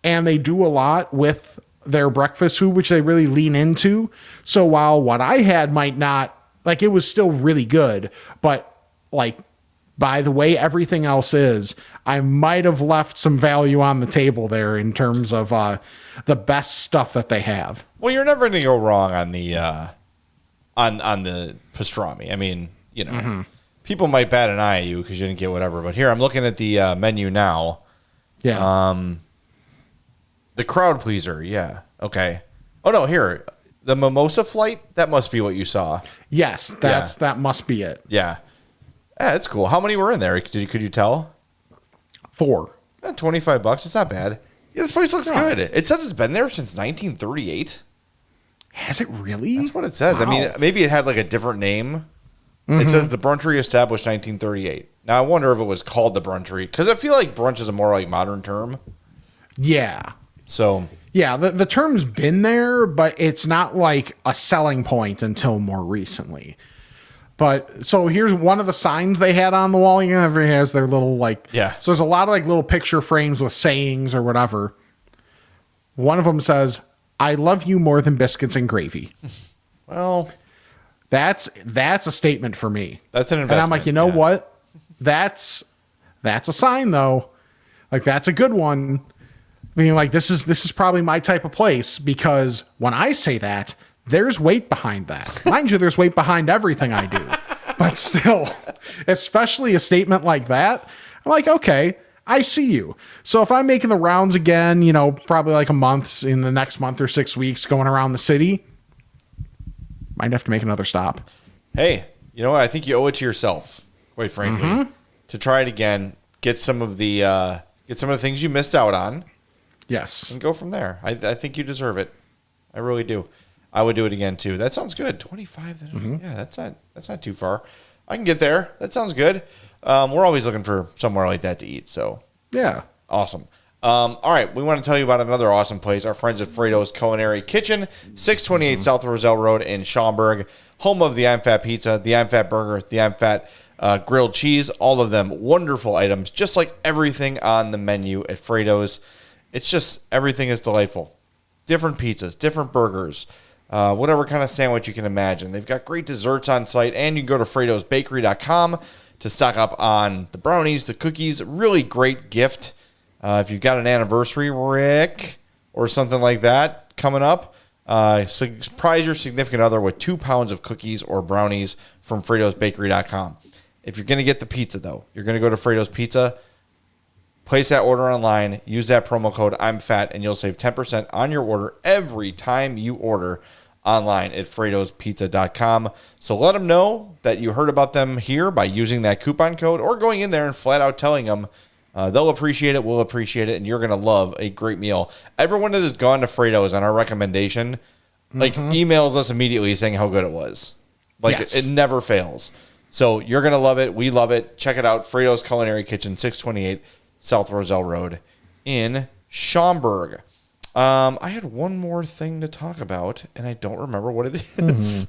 and they do a lot with their breakfast food, which they really lean into. So while what I had might not, like, it was still really good, but like by the way everything else is, I might have left some value on the table there in terms of the best stuff that they have. Well, you're never going to go wrong on the on the pastrami. I mean, you know, people might bat an eye at you because you didn't get whatever. But here, I'm looking at the menu now. Yeah. The crowd pleaser. Yeah. Okay. Oh no, here, the mimosa flight. That must be what you saw. Yes, that must be it. Yeah. Yeah, that's cool. How many were in there? Could you tell? 4. $25. It's not bad. Yeah, this place looks good. It says it's been there since 1938. Has it really? That's what it says. Wow. I mean, maybe it had like a different name. It says the Brunchery established 1938. Now, I wonder if it was called the Brunchery, because I feel like brunch is a more like modern term. Yeah. So... Yeah, the term's been there, but it's not like a selling point until more recently. But so here's one of the signs they had on the wall. You know, everybody has their little like, yeah. So there's a lot of like little picture frames with sayings or whatever. One of them says, "I love you more than biscuits and gravy." Well, that's a statement for me. That's an investment. And I'm like, you know what? That's a sign though. Like that's a good one. I mean, like this is probably my type of place, because when I say that, there's weight behind that. Mind you, there's weight behind everything I do. But still, especially a statement like that, I'm like, okay, I see you. So if I'm making the rounds again, you know, probably like a month in the next month or 6 weeks going around the city, might have to make another stop. Hey, you know what? I think you owe it to yourself, quite frankly, to try it again, get some of the things you missed out on. Yes. And go from there. I think you deserve it. I really do. I would do it again too. That sounds good. 25. Yeah, that's not too far. I can get there. That sounds good. We're always looking for somewhere like that to eat. So yeah, awesome. All right, we want to tell you about another awesome place. Our friends at Frato's Culinary Kitchen, 628 South Roselle Road in Schaumburg, home of the I'm Fat Pizza, the I'm Fat Burger, the I'm Fat grilled cheese. All of them wonderful items, just like everything on the menu at Frato's. It's just everything is delightful. Different pizzas, different burgers, whatever kind of sandwich you can imagine. They've got great desserts on site, and you can go to fratosbakery.com to stock up on the brownies, the cookies. Really great gift. If you've got an anniversary, Rick, or something like that coming up, surprise your significant other with 2 pounds of cookies or brownies from fratosbakery.com. If you're going to get the pizza, though, you're going to go to Frato's Pizza. Place that order online, use that promo code I'm Fat, and you'll save 10% on your order every time you order online at fratospizza.com. So let them know that you heard about them here by using that coupon code, or going in there and flat out telling them. They'll appreciate it, we'll appreciate it, and you're going to love a great meal. Everyone that has gone to Frato's on our recommendation, emails us immediately saying how good it was. It never fails. So you're going to love it. We love it. Check it out. Frato's Culinary Kitchen, 628 South Roselle Road in Schaumburg. I had one more thing to talk about, and I don't remember what it is.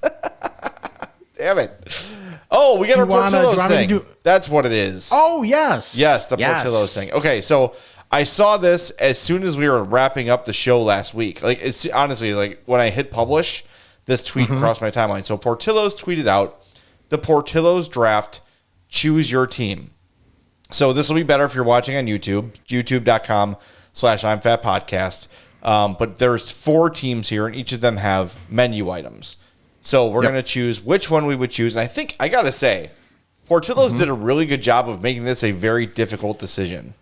Damn it. Oh, we got our Portillo's thing. That's what it is. Oh, yes. Yes, the Portillo's thing. Okay, so I saw this as soon as we were wrapping up the show last week. Like, it's honestly, like, when I hit publish, this tweet crossed my timeline. So Portillo's tweeted out the Portillo's Draft Choose Your Team. So this will be better if you're watching on YouTube, youtube.com/I'mFatPodcast. But there's 4 teams here, and each of them have menu items. So we're going to choose which one we would choose. And I think, I got to say, Portillo's did a really good job of making this a very difficult decision.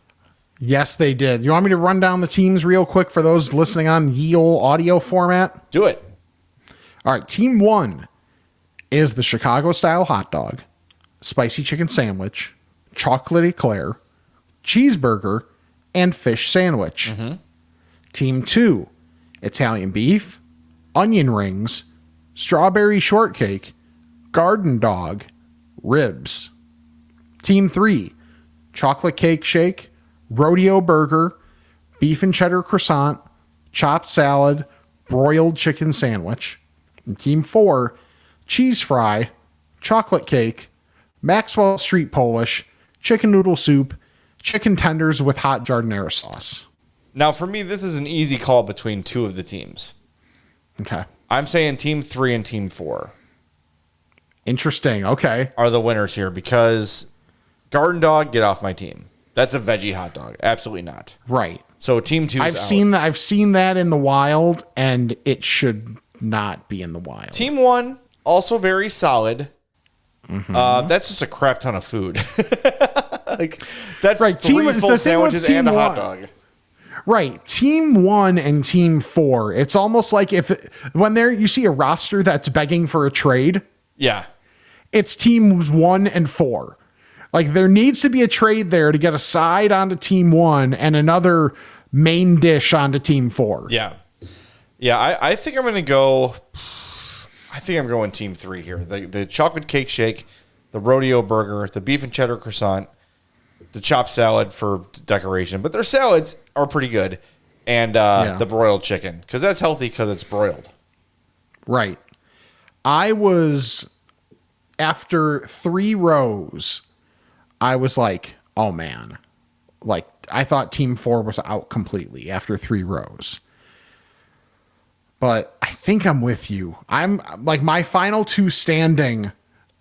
Yes, they did. You want me to run down the teams real quick for those listening on ye olde audio format? Do it. All right, team 1 is the Chicago-style hot dog, spicy chicken sandwich, chocolate eclair, cheeseburger, and fish sandwich. Team 2, Italian beef, onion rings, strawberry shortcake, garden dog, ribs. Team 3, chocolate cake shake, rodeo burger, beef and cheddar croissant, chopped salad, broiled chicken sandwich. And Team 4, cheese fry, chocolate cake, Maxwell Street Polish, chicken noodle soup, chicken tenders with hot giardiniera sauce. Now, for me, this is an easy call between 2 of the teams. Okay. I'm saying Team 3 and Team 4. Interesting. Okay. Are the winners here, because garden dog, get off my team. That's a veggie hot dog. Absolutely not. Right. So Team 2 I've seen that in the wild, and it should not be in the wild. Team 1, also very solid. That's just a crap ton of food. That's right. 3 full sandwiches and a hot dog. Right. Team 1 and Team 4. It's almost like when you see a roster that's begging for a trade. Yeah. It's teams 1 and 4. Like there needs to be a trade there to get a side onto team 1 and another main dish onto team 4. Yeah. Yeah, I think I'm going to go. I think I'm going team 3 here. The chocolate cake shake, the rodeo burger, the beef and cheddar croissant, the chopped salad for decoration. But their salads are pretty good. And the broiled chicken, because that's healthy because it's broiled. Right. I was, after 3 rows, I was like, oh man. Like, I thought team 4 was out completely after 3 rows. But I think I'm with you. I'm like, my final 2 standing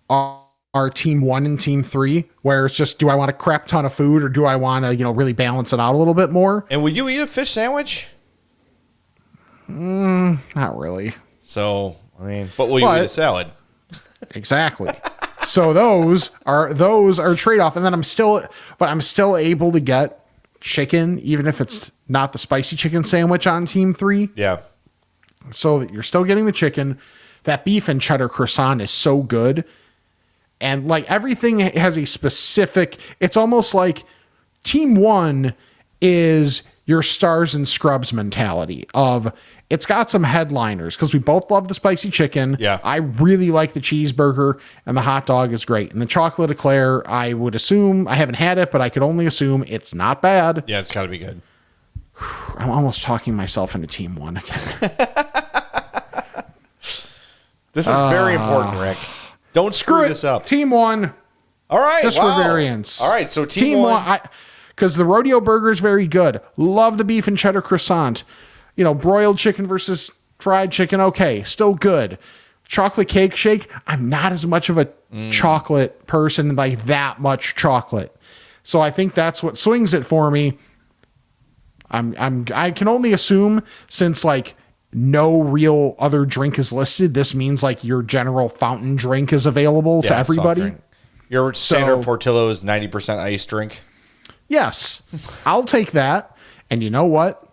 are team 1 and team 3, where it's just, do I want a crap ton of food or do I want to, really balance it out a little bit more? And would you eat a fish sandwich? Not really. So, but will you eat a salad? Exactly. So those are trade-off. And then I'm still able to get chicken, even if it's not the spicy chicken sandwich on team 3. Yeah. So that you're still getting the chicken. That beef and cheddar croissant is so good. And like everything has a specific, it's almost like team 1 is your stars and scrubs mentality of, it's got some headliners because we both love the spicy chicken. Yeah. I really like the cheeseburger, and the hot dog is great. And the chocolate eclair, I would assume, I haven't had it, but I could only assume it's not bad. Yeah, it's got to be good. I'm almost talking myself into team 1 again. This is very important, Rick. Don't screw this up. Team 1. All right. Just for variance. All right. So team 1. Because the rodeo burger is very good. Love the beef and cheddar croissant. Broiled chicken versus fried chicken. Okay. Still good. Chocolate cake shake. I'm not as much of a chocolate person, like that much chocolate. So I think that's what swings it for me. I can only assume, since like no real other drink is listed, this means like your general fountain drink is available to everybody. Your standard Portillo is 90% ice drink. Yes, I'll take that. And you know what?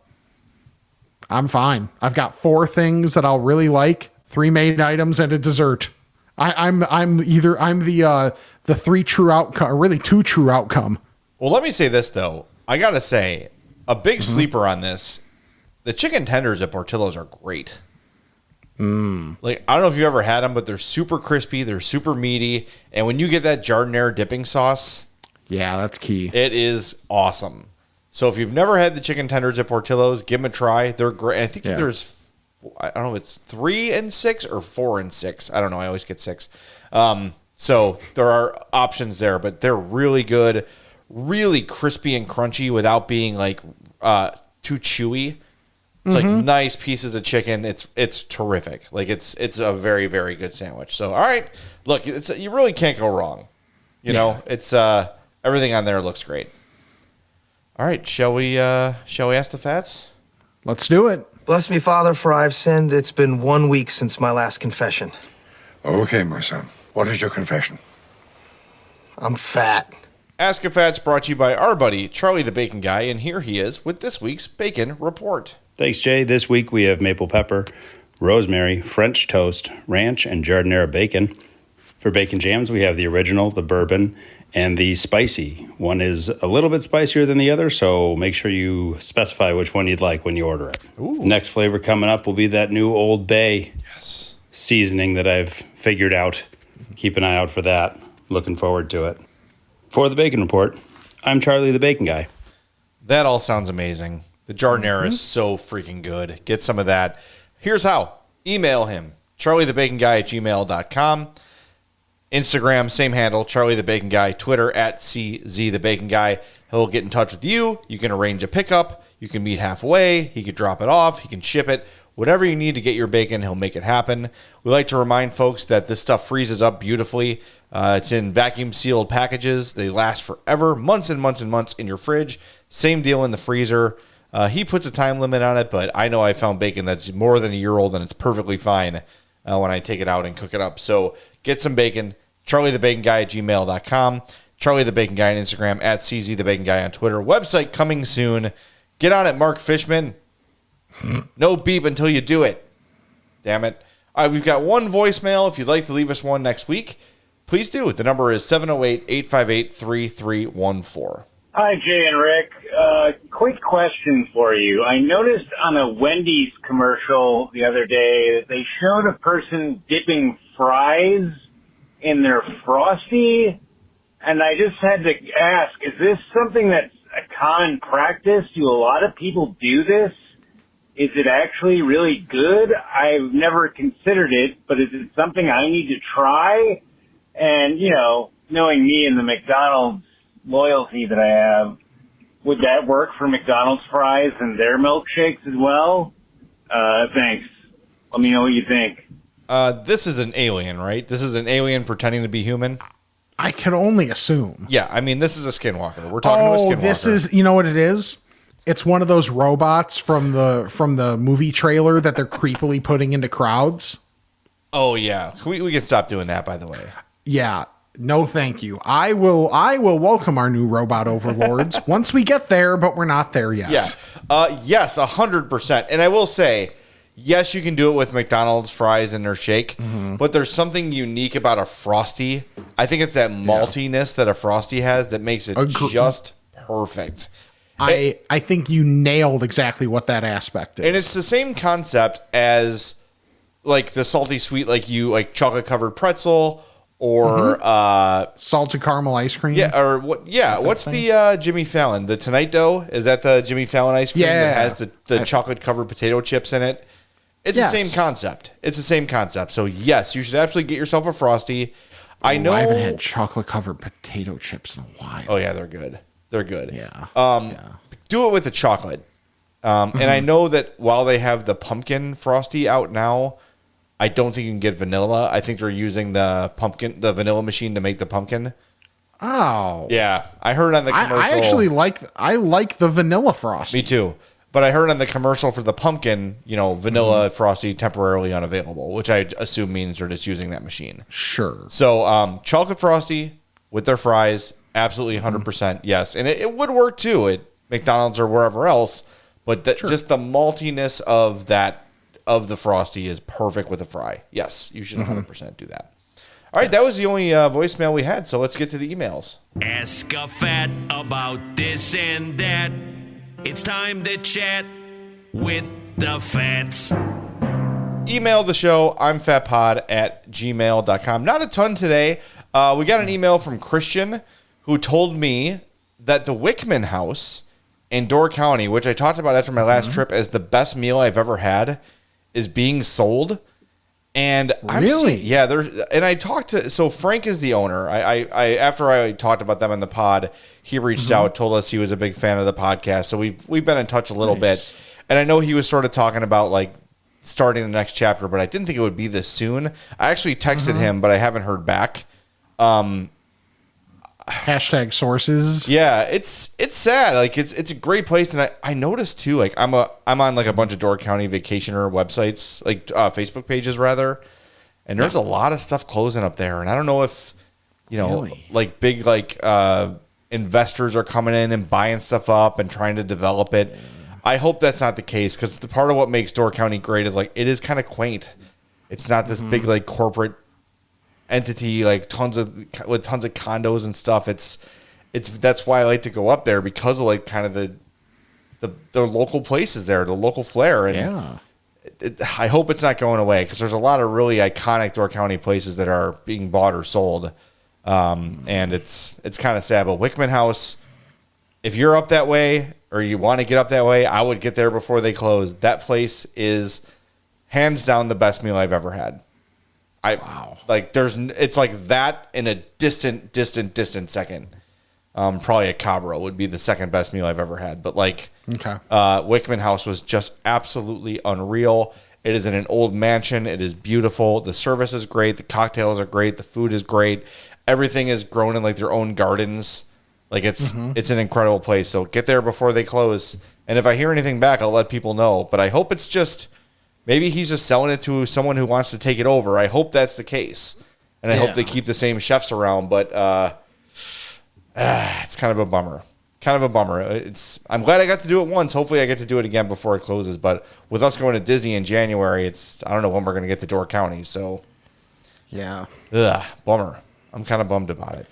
I'm fine. I've got 4 things that I'll really like, 3 main items and a dessert. I'm the 3 true outcome, or really 2 true outcome. Well, let me say this though. I gotta say, a big sleeper on this. The chicken tenders at Portillo's are great. Like, I don't know if you ever had them, but they're super crispy. They're super meaty. And when you get that jardinere dipping sauce, yeah, that's key. It is awesome. So if you've never had the chicken tenders at Portillo's, give them a try. They're great. I think there's, I don't know if it's 3 and 6 or 4 and 6. I don't know. I always get 6. So there are options there, but they're really good, really crispy and crunchy without being like too chewy. It's like nice pieces of chicken. It's terrific. Like it's a very, very good sandwich. So, all right, look, you really can't go wrong. You know, it's everything on there looks great. All right, shall we ask the Fats? Let's do it. Bless me, Father, for I've sinned. It's been 1 week since my last confession. Okay, my son. What is your confession? I'm fat. Ask a Fats brought to you by our buddy, Charlie the Bacon Guy, and here he is with this week's Bacon Report. Thanks, Jay. This week we have maple pepper, rosemary, French toast, ranch, and jardinere bacon. For bacon jams, we have the original, the bourbon, and the spicy. One is a little bit spicier than the other, so make sure you specify which one you'd like when you order it. Ooh. Next flavor coming up will be that new Old Bay seasoning that I've figured out. Keep an eye out for that. Looking forward to it. For the Bacon Report, I'm Charlie the Bacon Guy. That all sounds amazing. The jardinere is so freaking good. Get some of that. Here's how. Email him, charliethebaconguy@gmail.com. Instagram, same handle, Charlie the Bacon Guy. Twitter, @CZ the Bacon Guy. He'll get in touch with you. You can arrange a pickup. You can meet halfway. He can drop it off. He can ship it. Whatever you need to get your bacon, he'll make it happen. We like to remind folks that this stuff freezes up beautifully. It's in vacuum sealed packages. They last forever, months and months and months in your fridge. Same deal in the freezer. He puts a time limit on it, but I know I found bacon that's more than a year old, and it's perfectly fine when I take it out and cook it up. So get some bacon. CharlieTheBaconGuy@gmail.com. Charlie the Bacon Guy on Instagram, @CZ the Bacon Guy on Twitter. Website coming soon. Get on it, Mark Fishman. No beep until you do it. Damn it. All right, we've got one voicemail. If you'd like to leave us one next week, please do. The number is 708-858-3314. Hi, Jay and Rick. Quick question for you. I noticed on a Wendy's commercial the other day that they showed a person dipping fries in their Frosty, and I just had to ask, is this something that's a common practice? Do a lot of people do this? Is it actually really good? I've never considered it, but is it something I need to try? And, you know, knowing me and the McDonald's loyalty that I have, would that work for McDonald's fries and their milkshakes as well? Thanks. Let me know what you think. This is an alien, right? This is an alien pretending to be human? I can only assume. Yeah, I mean, this is a skinwalker. We're talking to a skinwalker. This is, you know what it is? It's one of those robots from the movie trailer that they're creepily putting into crowds. Oh, yeah. We can stop doing that, by the way. Yeah. No, thank you. I will welcome our new robot overlords once we get there, but we're not there yet. Yeah. Yes, 100%. And I will say, yes, you can do it with McDonald's fries and their shake, but there's something unique about a Frosty. I think it's that maltiness that a Frosty has that makes it just perfect. I think you nailed exactly what that aspect is. And it's the same concept as like the salty sweet, like chocolate covered pretzel or salted caramel ice cream. Yeah, or what? Yeah, what's the Jimmy Fallon? The Tonight Dough? Is that the Jimmy Fallon ice cream that has the chocolate covered potato chips in it? It's the same concept. It's the same concept. So yes, you should absolutely get yourself a Frosty. I know I haven't had chocolate covered potato chips in a while. Oh yeah, they're good. They're good. Yeah. Do it with the chocolate. And I know that while they have the pumpkin Frosty out now, I don't think you can get vanilla. I think they're using the vanilla machine to make the pumpkin. Oh. Yeah. I heard on the commercial. I actually like the vanilla Frosty. Me too. But I heard on the commercial for the pumpkin, vanilla Frosty temporarily unavailable, which I assume means they're just using that machine. Sure. So chocolate Frosty with their fries, absolutely 100% yes. And it would work too at McDonald's or wherever else. But just the maltiness of the Frosty is perfect with a fry. Yes, you should 100% do that. All right, that was the only voicemail we had, so let's get to the emails. Ask a fat about this and that. It's time to chat with the fats. Email the show, imfatpod@gmail.com. Not a ton today. We got an email from Christian who told me that the Wickman House in Door County, which I talked about after my last trip as the best meal I've ever had, is being sold. And really? I talked to, so Frank is the owner. I after I talked about them in the pod, he reached out, told us he was a big fan of the podcast. So we've been in touch a little bit. And I know he was sort of talking about like starting the next chapter, but I didn't think it would be this soon. I actually texted him, but I haven't heard back. Hashtag sources. Yeah, it's sad. Like it's a great place, and I noticed too. Like I'm on like a bunch of Door County vacationer websites, like Facebook pages rather, and there's a lot of stuff closing up there. And I don't know if like big investors are coming in and buying stuff up and trying to develop it. I hope that's not the case, because the part of what makes Door County great is like it is kind of quaint. It's not this big like corporate entity, like tons of condos and stuff. It's that's why I like to go up there, because of like kind of the local places there, the local flair. And I hope it's not going away, because there's a lot of really iconic Door County places that are being bought or sold, and it's kind of sad. But Wickman House, if you're up that way or you want to get up that way, I would get there before they close. That place is hands down the best meal I've ever had. Like it's like that in a distant second. Probably a Cabra would be the second best meal I've ever had. But Wickman House was just absolutely unreal. It is in an old mansion. It is beautiful. The service is great. The cocktails are great. The food is great. Everything is grown in like their own gardens. Like it's an incredible place. So get there before they close. And if I hear anything back, I'll let people know. But I hope it's just, maybe he's just selling it to someone who wants to take it over. I hope that's the case. And I hope they keep the same chefs around. But it's kind of a bummer. I'm glad I got to do it once. Hopefully I get to do it again before it closes. But with us going to Disney in January, I don't know when we're going to get to Door County. So, yeah. Bummer. I'm kind of bummed about it.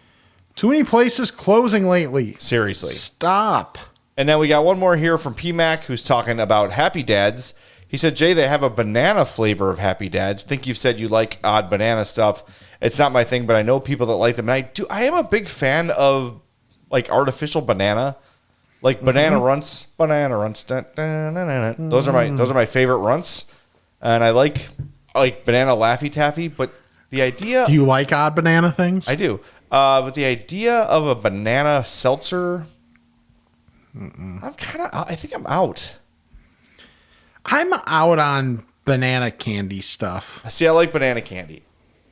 Too many places closing lately. Seriously. Stop. And then we got one more here from PMAC who's talking about Happy Dads. He said, Jay, they have a banana flavor of Happy Dads. Think you've said you like odd banana stuff. It's not my thing, but I know people that like them. And I am a big fan of like artificial banana, like banana runts. Banana runts. Dun, dun, dun, dun, dun. Those are my favorite runts. And I like banana Laffy Taffy, but the idea. Do you like odd banana things? I do. But the idea of a banana seltzer, I think I'm out. I'm out on banana candy stuff. See, I like banana candy.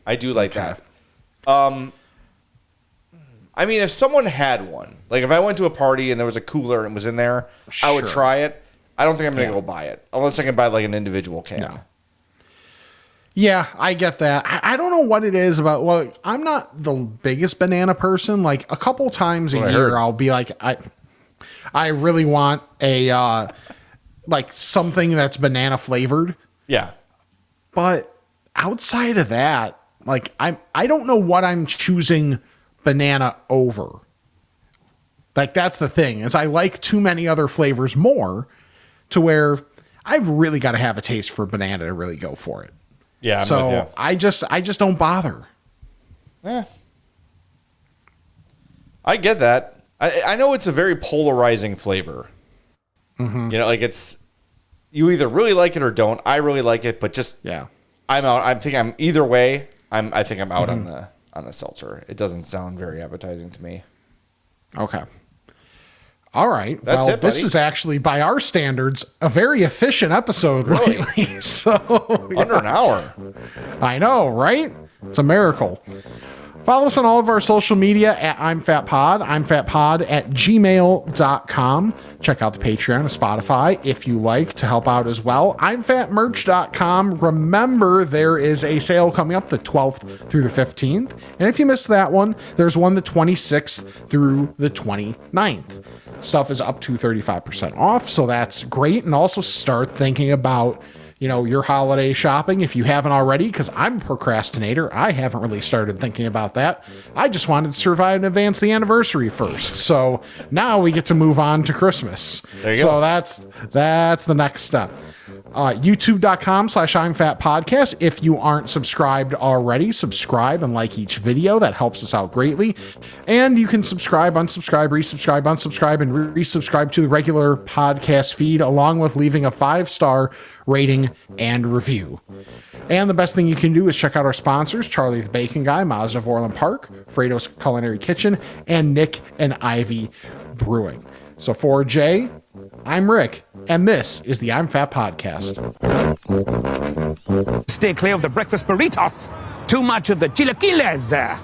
I do like that. I mean, if someone had one, like if I went to a party and there was a cooler and it was in there, I would try it. I don't think I'm going to go buy it unless I can buy like an individual can. No. Yeah, I get that. I don't know what it is about. Well, I'm not the biggest banana person. Like a couple times a year, I'll be like, I really want a like something that's banana flavored. Yeah, but outside of that, like I don't know what I'm choosing banana over. Like that's the thing is I like too many other flavors more to where I've really got to have a taste for banana to really go for it. Yeah, I'm so with you. I just don't bother. I get that. I know it's a very polarizing flavor. Mm-hmm. You know, like it's you either really like it or don't. I really like it, but just I'm out. I think I'm either way. I think I'm out on the seltzer. It doesn't sound very appetizing to me. Okay. All right. That's it, this buddy. is actually, by our standards, a very efficient episode lately. So under an hour. I know, right? It's a miracle. Follow us on all of our social media at I'm Fat Pod, at gmail.com. Check out the Patreon and Spotify if you like to help out as well. I'mFatMerch.com. Remember, there is a sale coming up the 12th through the 15th. And if you missed that one, there's one the 26th through the 29th. Stuff is up to 35% off, so that's great. And also start thinking about your holiday shopping if you haven't already, because I'm a procrastinator. I haven't really started thinking about that. I just wanted to survive and advance the anniversary first. So now we get to move on to Christmas. There you go. go. That's the next step. YouTube.com/I'mFatPodcast. If you aren't subscribed already, subscribe and like each video. That helps us out greatly. And you can subscribe, unsubscribe, resubscribe, unsubscribe, and resubscribe to the regular podcast feed, along with leaving a 5-star rating and review. And the best thing you can do is check out our sponsors, Charlie the Bacon Guy, Mazda of Orland Park, Frato's Culinary Kitchen, and Nick and Ivy Brewing. So for Jay, I'm Rick, and this is the I'm Fat Podcast. Stay clear of the breakfast burritos. Too much of the chilaquiles.